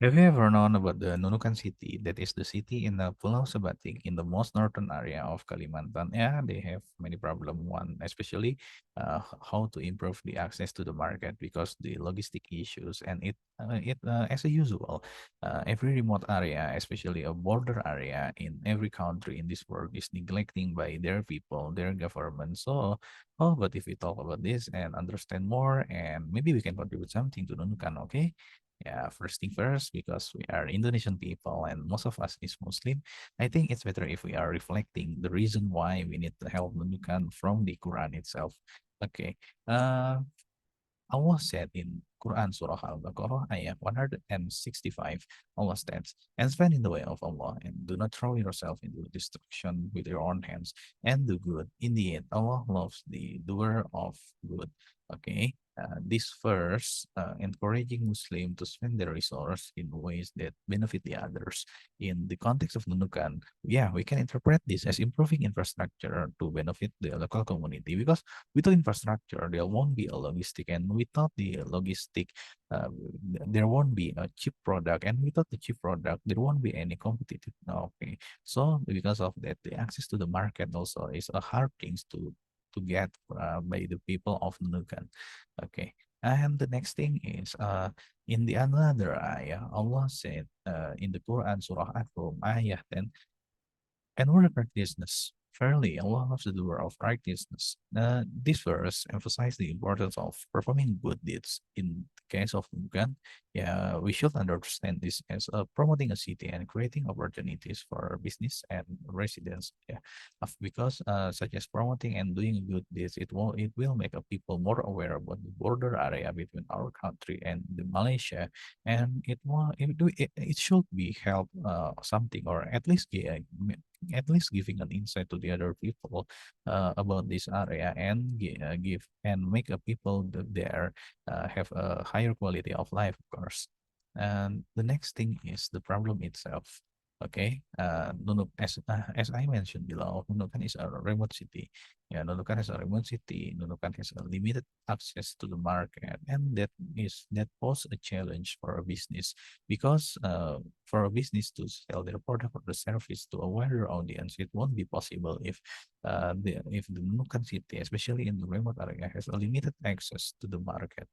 Have you ever known about the Nunukan city? That is the city in the Pulau Sebatik in the most northern area of Kalimantan. Yeah, they have many problem. One, especially how to improve the access to the market because the logistic issues and as a usual, every remote area, especially a border area in every country in this world, is neglecting by their people, their government. So, oh, but if we talk about this and understand more, and maybe we can contribute something to Nunukan, okay? Yeah, first thing first, because we are Indonesian people and most of us is Muslim, I think it's better if we are reflecting the reason why we need to help Nunukan from the Quran itself. Okay. Uh, Allah said in Quran Surah Al-Baqarah ayat 165, Allah states, and stand in the way of Allah and do not throw yourself into destruction with your own hands and do good. In the end, Allah loves the doer of good. Okay. This verse encouraging Muslim to spend their resource in ways that benefit the others. In the context of Nunukan, yeah, we can interpret this as improving infrastructure to benefit the local community because without infrastructure, there won't be a logistic, and without the logistic, uh, there won't be a cheap product, and without the cheap product, there won't be any competitive. Okay, so because of that, the access to the market also is a hard things to get by the people of Nunukan. Okay, and the next thing is in the another ayah, Allah said in the Quran Surah At-Rum ayah 10, and word of righteousness. Fairly, Allah loves the doer of righteousness. This verse emphasizes the importance of performing good deeds. In the case of Nugan, yeah, we should understand this as promoting a city and creating opportunities for business and residents. Yeah, because such as promoting and doing good deeds, it will make a people more aware about the border area between our country and the Malaysia, and it should be help something or at least giving an insight to the other people about this area and give and make a people there have a higher quality of life, of course. And the next thing is the problem itself. Okay, as I mentioned below, Nunukan is a remote city. Yeah, Nunukan is a remote city. Nunukan has a limited access to the market, and that poses a challenge for a business because for a business to sell their product or the service to a wider audience, it won't be possible if the Nunukan city, especially in the remote area, has a limited access to the market.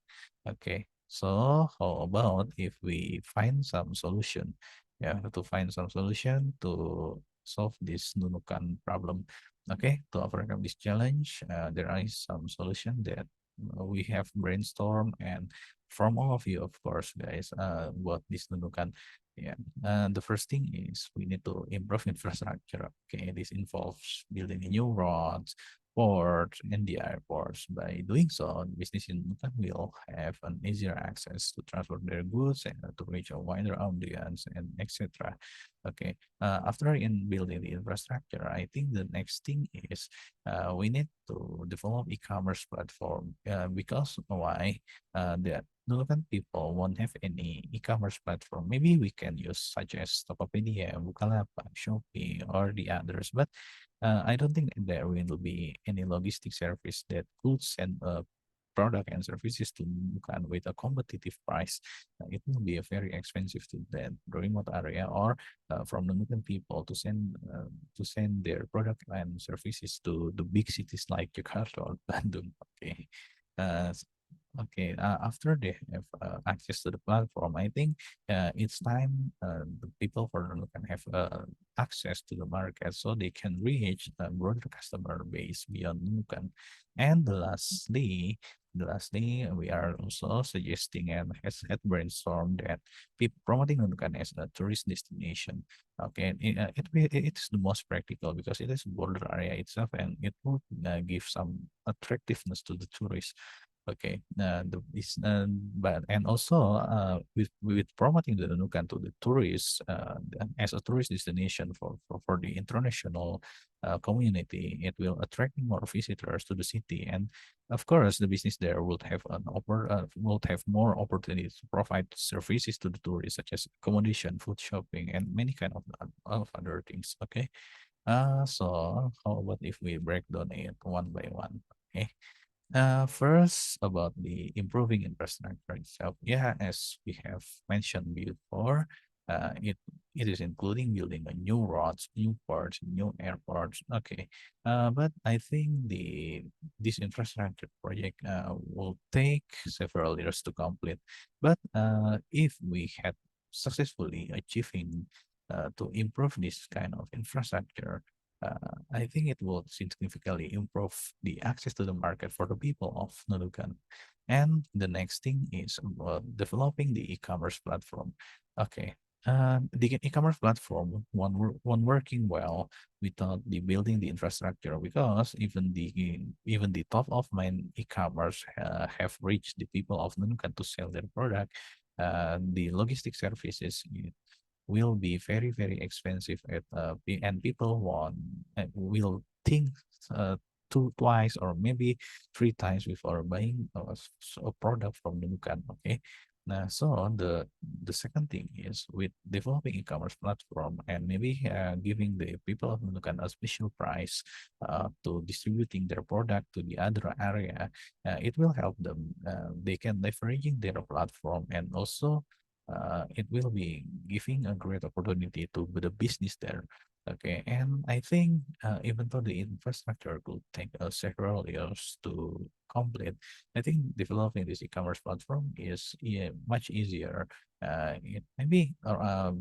Okay, so how about if we find some solution? Yeah, to find some solution to solve this Nunukan problem. Okay, to overcome this challenge, there is some solution that we have brainstormed and from all of you, of course, guys, what this Nunukan. Yeah, the first thing is we need to improve infrastructure. Okay, this involves building new roads, ports, and the airports. By doing so, business in Nunukan will have an easier access to transport their goods and to reach a wider audience and etc. Okay, after in building the infrastructure, I think the next thing is we need to develop e-commerce platform because why the Nunukan people won't have any e-commerce platform. Maybe we can use such as Tokopedia, Bukalapak, Shopee, or the others. But I don't think there will be any logistic service that could send a product and services to Nunukan with a competitive price. It will be a very expensive to the remote area or from Nunukan people to send their product and services to the big cities like Jakarta or Bandung. Okay. Uh, Okay, after they have access to the platform, I think it's time the people for them can have access to the market so they can reach a broader customer base beyond Nukan. And lastly, we are also suggesting and has had brainstorm that people promoting Nunukan as a tourist destination. Okay, it is the most practical because it is border area itself and it will give some attractiveness to the tourists. Okay, but and also with promoting the Nunukan to the tourists as a tourist destination for the international community, it will attract more visitors to the city, and of course, the business there will have more opportunities to provide services to the tourists, such as accommodation, food, shopping, and many kind of other things. Okay, so how about if we break down it one by one? Okay. First, about the improving infrastructure itself. Yeah, as we have mentioned before, it is including building a new roads, new ports, new airports. Okay, but I think this infrastructure project will take several years to complete. But if we had successfully achieving to improve this kind of infrastructure, I think it will significantly improve the access to the market for the people of Nunukan. And the next thing is developing the e-commerce platform. Okay, the e-commerce platform, one working well without the building the infrastructure, because even the top of mind e-commerce have reached the people of Nunukan to sell their product. The logistic services will be very very expensive and people will think twice or maybe three times before buying a product from Nunukan. Okay, so the second thing is with developing e-commerce platform and maybe giving the people of Nunukan a special price to distributing their product to the other area. It will help them. They can leveraging their platform, and also it will be giving a great opportunity to the business there. Okay, and I think even though the infrastructure could take several years to complete, I think developing this e-commerce platform is, yeah, much easier. It maybe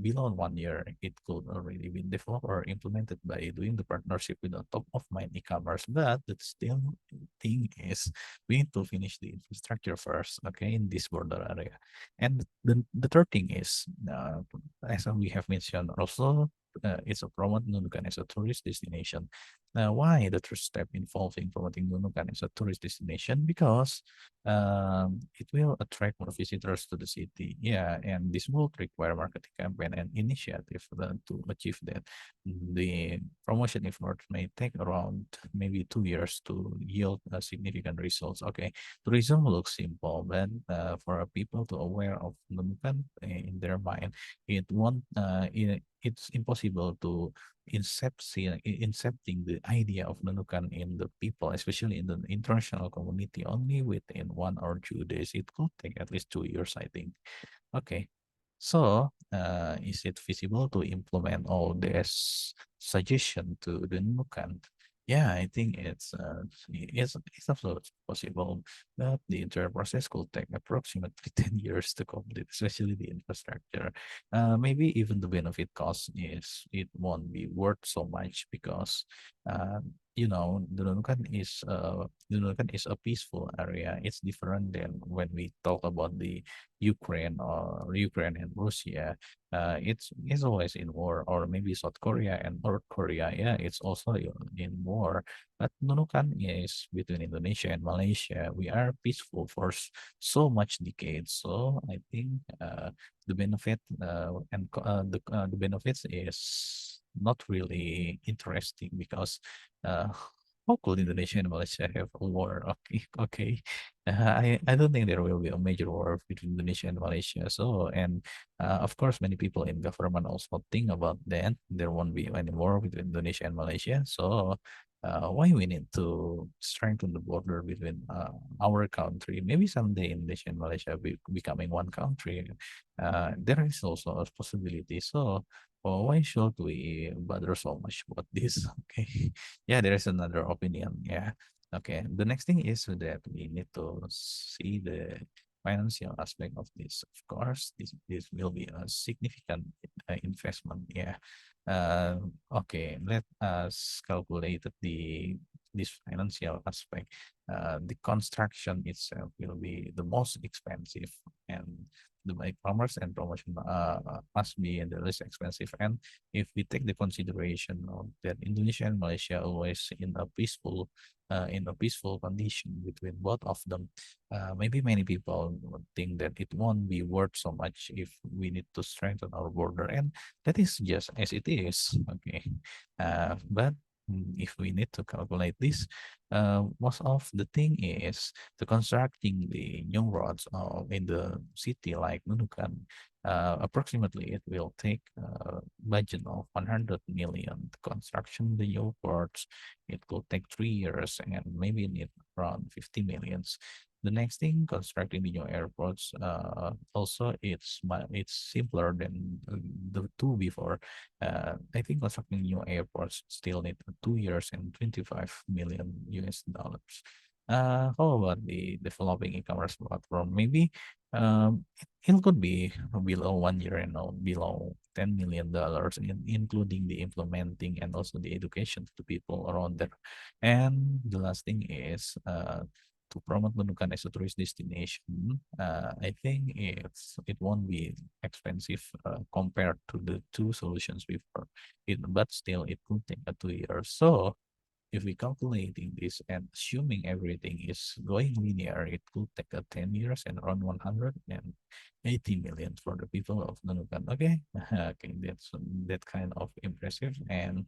below 1 year, it could already be developed or implemented by doing the partnership with the top of mind e-commerce. But the still thing is we need to finish the infrastructure first, okay, in this border area. And the third thing is, as we have mentioned also, it's a promote Nunukan as a tourist destination. Now, why the first step involving promoting Nunukan as a tourist destination? Because it will attract more visitors to the city. Yeah, and this will require marketing campaign and initiative to achieve that. The promotion effort may take around maybe 2 years to yield significant results. Okay, tourism looks simple, but for people to aware of Nunukan in their mind, it's impossible to incepting the idea of Nunukan in the people, especially in the international community, only within 1 or 2 days. It could take at least 2 years, I think. Okay. So, is it feasible to implement all this suggestion to the Nunukan? Yeah, I think it's absolutely possible, but the entire process could take approximately 10 years to complete, especially the infrastructure. Maybe even the benefit cost is it won't be worth so much because uh, the Nunukan is a peaceful area. It's different than when we talk about the Ukraine and Russia. It's always in war, or maybe South Korea and North Korea. Yeah, it's also in war. But Nunukan is between Indonesia and Malaysia. We are peaceful for so much decades. So I think the benefit the benefits is not really interesting because uh, how could Indonesia and Malaysia have a war? Okay, okay. I don't think there will be a major war between Indonesia and Malaysia. So, and of course, many people in government also think about that. There won't be any war between Indonesia and Malaysia. So, why we need to strengthen the border between our country? Maybe someday Indonesia and Malaysia be becoming one country. There is also a possibility. So, why should we bother so much about this? Okay. Yeah, there is another opinion. Yeah. Okay. The next thing is that we need to see the financial aspect of this. Of course, this will be a significant investment. Yeah. Okay. Let us calculate this financial aspect. The construction itself will be the most expensive, and the e-commerce and promotion must be the least expensive. And if we take the consideration of that Indonesia and Malaysia always in a peaceful condition between both of them, maybe many people would think that it won't be worth so much if we need to strengthen our border, and that is just as it is. Okay, but if we need to calculate this, most of the thing is to constructing the new roads in the city like Nunukan. Approximately, it will take a budget of 100 million to construction the new ports. It could take 3 years, and maybe need around 50 millions. The next thing, constructing the new airports, also it's simpler than the two before. I think constructing new airports still need 2 years and 25 million US dollars. How about the developing e-commerce platform? Maybe it could be below 1 year and below $10 million, including the implementing and also the education to the people around there. And the last thing is to promote Nunukan as a tourist destination. I think it won't be expensive compared to the two solutions before. But still, it could take 2 years. So if we calculating this and assuming everything is going linear, it could take 10 years and around 180 million for the people of Nunukan. Okay, okay, that's that kind of impressive, and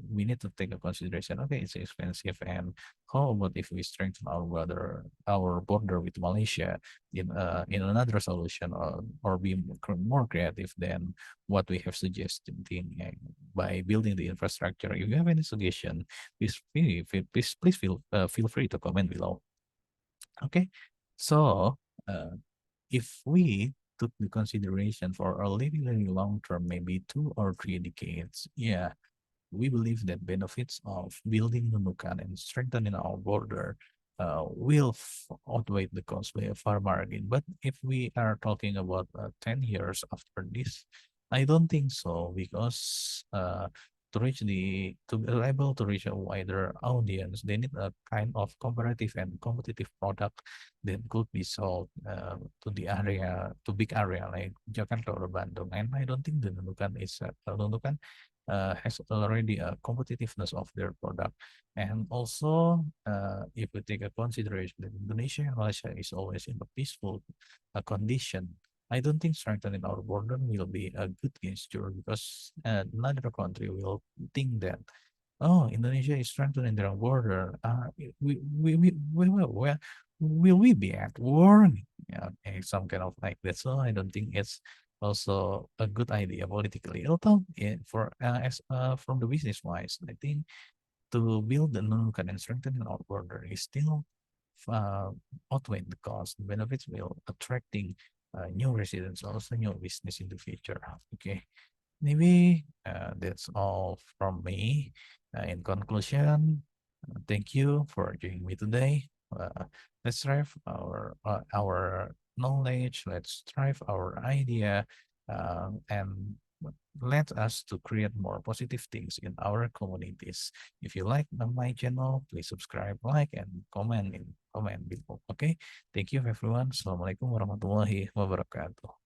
we need to take a consideration. Okay, it's expensive, and how about if we strengthen our border with Malaysia in another solution, or be more creative than what we have suggested by building the infrastructure. If you have any suggestion, please feel free to comment below. Okay, so if we took the consideration for a really long term, maybe 2 or 3 decades, yeah, we believe that benefits of building Nunukan and strengthening our border will outweigh the cost by a far margin. But if we are talking about 10 years after this, I don't think so, because to be able to reach a wider audience, they need a kind of comparative and competitive product that could be sold to big area like Jakarta or Bandung. And I don't think the Nunukan has already a competitiveness of their product. And also, if we take a consideration that Indonesia and Malaysia is always in a peaceful condition, I don't think strengthening our border will be a good gesture, because another country will think that, oh, Indonesia is strengthening their border. Will we be at war? Yeah, some kind of like that. So I don't think it's also a good idea politically. Although, from the business wise, I think to build the Nunukan and strengthening our border is still uh, outweighing the cost. The benefits will attracting new residents, also new business in the future. Okay, maybe that's all from me. In conclusion, thank you for joining me today. Let's strive our knowledge. Let's strive our idea, and let us to create more positive things in our communities. If you like my channel, please subscribe, like, and comment below. Okay, thank you everyone. Assalamualaikum warahmatullahi wabarakatuh.